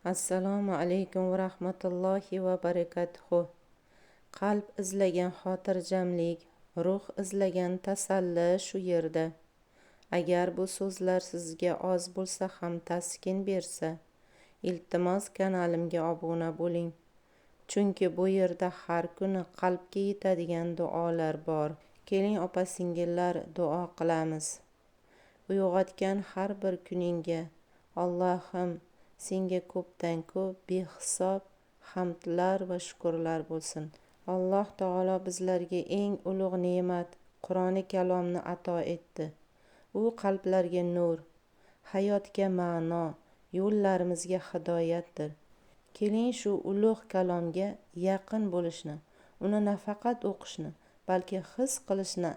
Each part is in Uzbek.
Assalomu alaykum va rahmatullohi va barakatuhu. Qalb izlagan xotirjamlik, ruh izlagan tasalli shu yerda. Agar bu so'zlar sizga oz bo'lsa ham taskin bersa, iltimos kanalimga obuna bo'ling. Chunki bu yerda har kuni qalbga yetadigan duolar bor. Keling opa-singillar, duo qilamiz. Uyg'otgan har bir kuningga Allohim senga ko'pdan ko'p behisob hamdlar va shukrlar bo'lsin. Alloh taolo bizlarga eng ulug' ne'mat Qur'oni kalomni ato etdi. U qalblarga nur, hayotga ma'no, yo'llarimizga hidoyatdir. Keling shu ulug' kalomga yaqin bo'lishni, uni nafaqat o'qishni, balki his qilishni,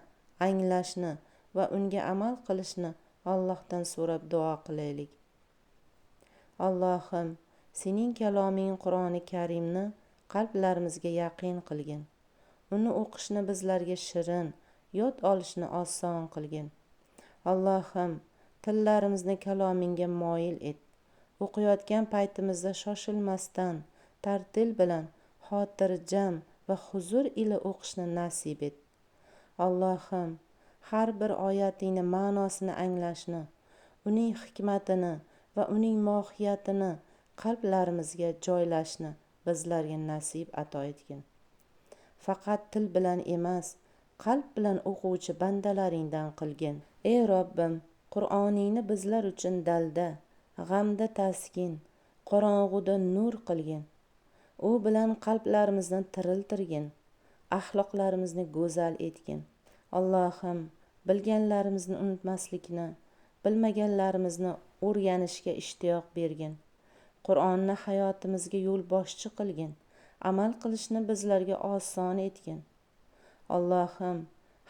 anglashni va unga amal qilishni Allohdan so'rab duo qilaylik. Allohim, sening kaloming Qur'oni Karimni qalblarimizga yaqin qilgin. Uni o'qishni bizlarga shirin, yod olishni oson qilgin. Allohim, tillarimizni kalomingga moyil et. O'qiyotgan paytimizda shoshilmasdan, tartil bilan, xotirjam va huzur ila o'qishni nasib et. Allohim, har bir oyatingni ma'nosini anglashni, uning hikmatini va uning mohiyatini qalblarimizga joylashni bizlarga nasib ato etgin. Faqat til bilan emas, qalb bilan o'quvchi bandalaringdan qilgin. Ey Robbim, Qur'oningni bizlar uchun dalda, g'amda taskin, qorong'uda nur qilgin. U bilan qalblarimizni tiriltirgin, axloqlarimizni go'zal etgin. Allohim, bilganlarimizni unutmaslikni, bilmaganlarimizni o'rganishga ishtiyoq bergin. Qur'onni hayotimizga yo'lboshchi qilgin. Amal qilishni bizlarga oson etgin. Allohim,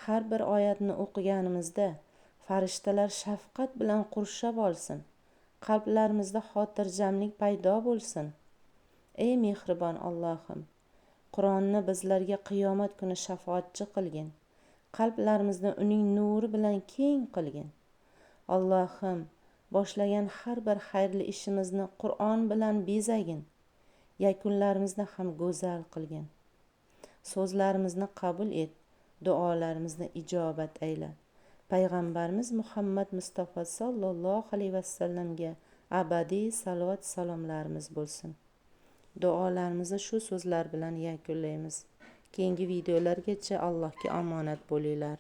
har bir oyatni o'qiganimizda farishtalar shafqat bilan qurshab olsin. Qalblarimizda xotirjamlik paydo bo'lsin. Ey mehribon Allohim, Qur'onni bizlarga qiyomat kuni shafoatchi qilgin. Qalblarimizni uning nuri bilan keng qilgin. Allohim, boshlagan har bir xayrli ishimizni Qur'on bilan bezagin. Yakunlarimizni ham go'zal qilgin. So'zlarimizni qabul et, duolarimizni ijobat ayla. Payg'ambarimiz Muhammad Mustafa sallallohu alayhi vasallamga abadiy salovat salomlarimiz bo'lsin. Duolarimizni shu so'zlar bilan yakunlaymiz. Keyingi videolargacha Allohga omonat bo'linglar.